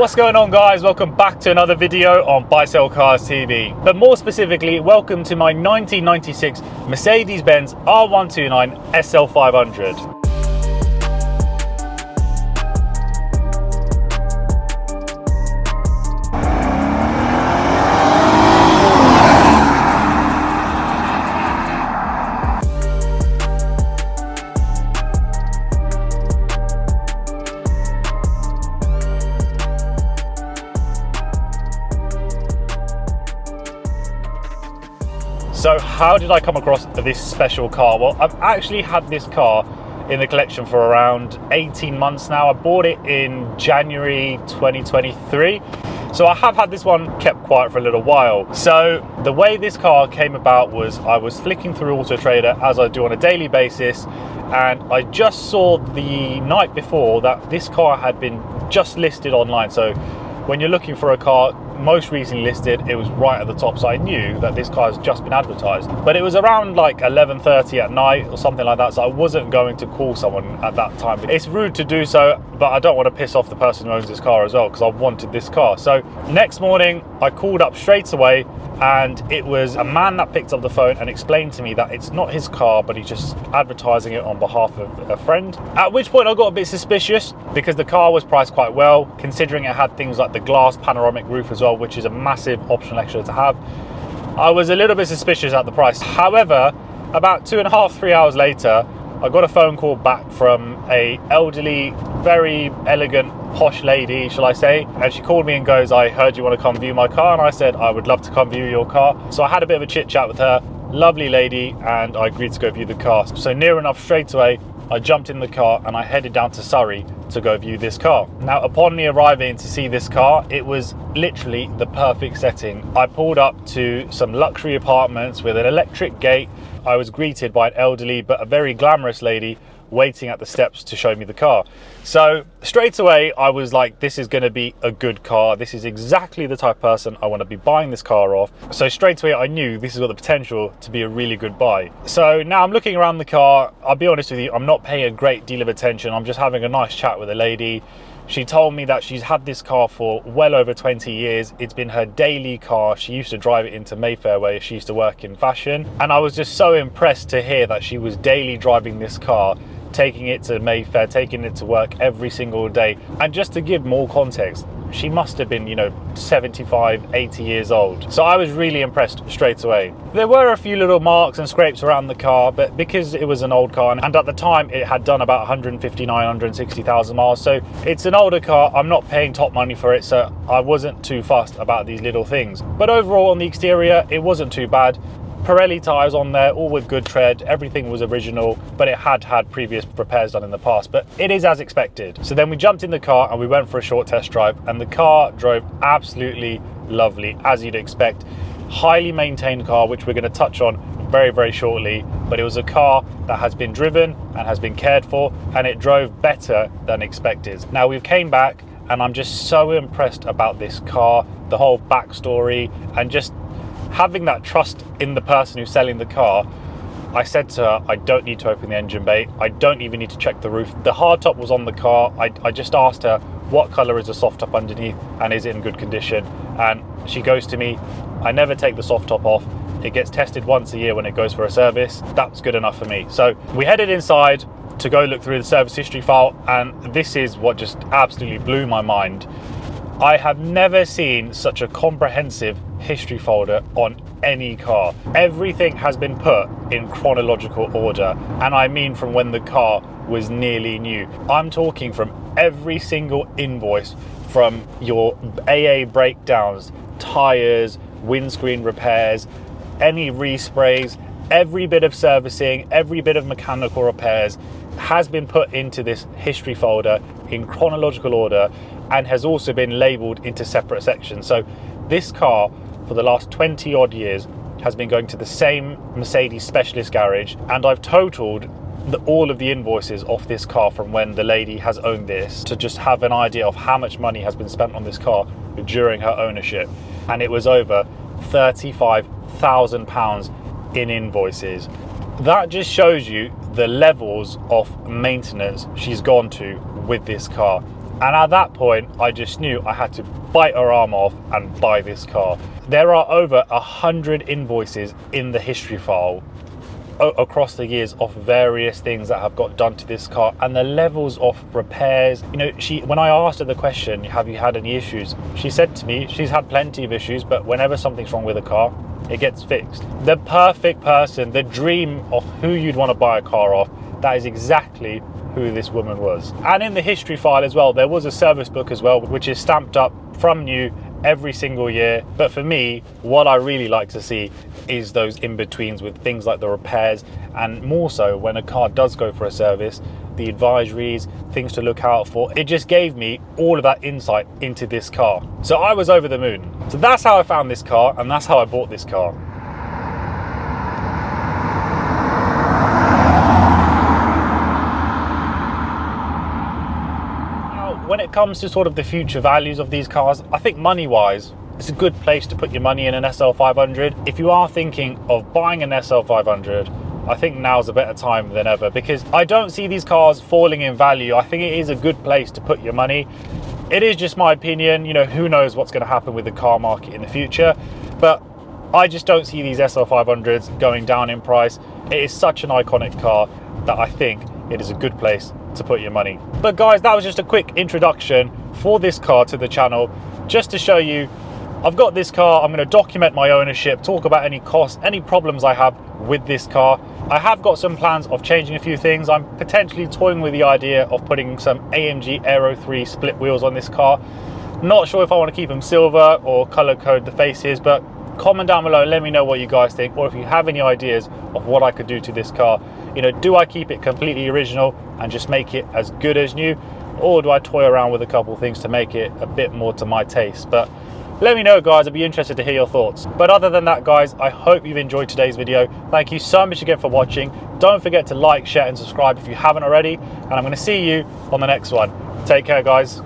What's going on, guys? Welcome back to another video on Buysellcars TV. But more specifically, welcome to my 1996 Mercedes-Benz R129 SL500. So how did I come across this special car? Well, I've actually had this car in the collection for around 18 months now. I bought it in January 2023. So I have had this one kept quiet for a little while. So the way this car came about was I was flicking through Auto Trader, as I do on a daily basis, and I just saw the night before that this car had been just listed online. So when you're looking for a car most recently listed, it was right at the top, so I knew that this car has just been advertised. But it was around like 11:30 at night or something like that, so I wasn't going to call someone at that time. It's rude to do so, but I don't want to piss off the person who owns this car as well, because I wanted this car. So next morning I called up straight away, and it was a man that picked up the phone and explained to me that it's not his car, but he's just advertising it on behalf of a friend. At which point I got a bit suspicious, because the car was priced quite well, considering it had things like the glass panoramic roof as well, which is a massive optional extra to have. I was a little bit suspicious at the price. However, about 2.5 to 3 hours later, I got a phone call back from a elderly, very elegant, posh lady, shall I say, and she called me and goes, "I heard you want to come view my car," and I said I would love to come view your car. So I had a bit of a chit chat with her, lovely lady, and I agreed to go view the car. So near enough straight away, I jumped in the car and I headed down to Surrey to go view this car. Now, upon me arriving to see this car, it was literally the perfect setting. I pulled up to some luxury apartments with an electric gate. I was greeted by an elderly but a very glamorous lady waiting at the steps to show me the car. So straight away I was like, this is going to be a good car. This is exactly the type of person I want to be buying this car off. So straight away I knew this has got the potential to be a really good buy. So now I'm looking around the car. I'll be honest with you, I'm not paying a great deal of attention. I'm just having a nice chat with a lady. She told me that she's had this car for well over 20 years. It's been her daily car. She used to drive it into Mayfair, where she used to work in fashion. And I was just so impressed to hear that she was daily driving this car, taking it to Mayfair, taking it to work every single day. And just to give more context, she must have been, 75, 80 years old. So I was really impressed straight away. There were a few little marks and scrapes around the car, but because it was an old car, and at the time it had done about 159, 160,000 miles, so it's an older car, I'm not paying top money for it, so I wasn't too fussed about these little things. But overall on the exterior, it wasn't too bad. Pirelli tyres on there, all with good tread, everything was original, but it had had previous repairs done in the past, but it is as expected. So then we jumped in the car and we went for a short test drive, and the car drove absolutely lovely, as you'd expect. Highly maintained car, which we're going to touch on very, very shortly, but it was a car that has been driven and has been cared for, and it drove better than expected. Now we've came back and I'm just so impressed about this car, the whole backstory, and just having that trust in the person who's selling the car. I said to her, I don't need to open the engine bay. I don't even need to check the roof. The hardtop was on the car. I just asked her, what color is the soft top underneath, and is it in good condition? And she goes to me, I never take the soft top off. It gets tested once a year when it goes for a service. That's good enough for me. So we headed inside to go look through the service history file, and this is what just absolutely blew my mind. I have never seen such a comprehensive history folder on any car. Everything has been put in chronological order, and I mean from when the car was nearly new. I'm talking from every single invoice, from your AA breakdowns, tyres, windscreen repairs, any resprays, every bit of servicing, every bit of mechanical repairs has been put into this history folder in chronological order, and has also been labelled into separate sections. So this car, for the last 20 odd years, has been going to the same Mercedes specialist garage, and I've totaled all of the invoices off this car from when the lady has owned this, to just have an idea of how much money has been spent on this car during her ownership. And it was over £35,000 in invoices. That just shows you the levels of maintenance she's gone to with this car. And at that point, I just knew I had to bite her arm off and buy this car. There are over 100 invoices in the history file across the years of various things that have got done to this car, and the levels of repairs. You know, when I asked her the question, have you had any issues, she said to me she's had plenty of issues, but whenever something's wrong with a car, it gets fixed. The perfect person, the dream of who you'd want to buy a car off. That is exactly who this woman was. And in the history file as well, there was a service book as well, which is stamped up from new every single year. But for me, what I really like to see is those in-betweens with things like the repairs, and more so when a car does go for a service, the advisories, things to look out for. It just gave me all of that insight into this car. So I was over the moon. So that's how I found this car, and that's how I bought this car. When it comes to sort of the future values of these cars, I think money-wise, it's a good place to put your money in an SL500. If you are thinking of buying an SL500, I think now's a better time than ever, because I don't see these cars falling in value. I think it is a good place to put your money. It is just my opinion, you know, who knows what's going to happen with the car market in the future, but I just don't see these SL500s going down in price. It is such an iconic car that I think it is a good place to put your money. But guys, that was just a quick introduction for this car to the channel, just to show you I've got this car. I'm going to document my ownership, talk about any costs, any problems I have with this car. I have got some plans of changing a few things. I'm potentially toying with the idea of putting some AMG Aero 3 split wheels on this car. Not sure if I want to keep them silver or color code the faces, but comment down below and let me know what you guys think, or if you have any ideas of what I could do to this car. You know, do I keep it completely original and just make it as good as new, or do I toy around with a couple of things to make it a bit more to my taste? But let me know, guys. I'd be interested to hear your thoughts. But other than that, guys, I hope you've enjoyed today's video. Thank you so much again for watching. Don't forget to like, share and subscribe if you haven't already, and I'm going to see you on the next one. Take care, guys.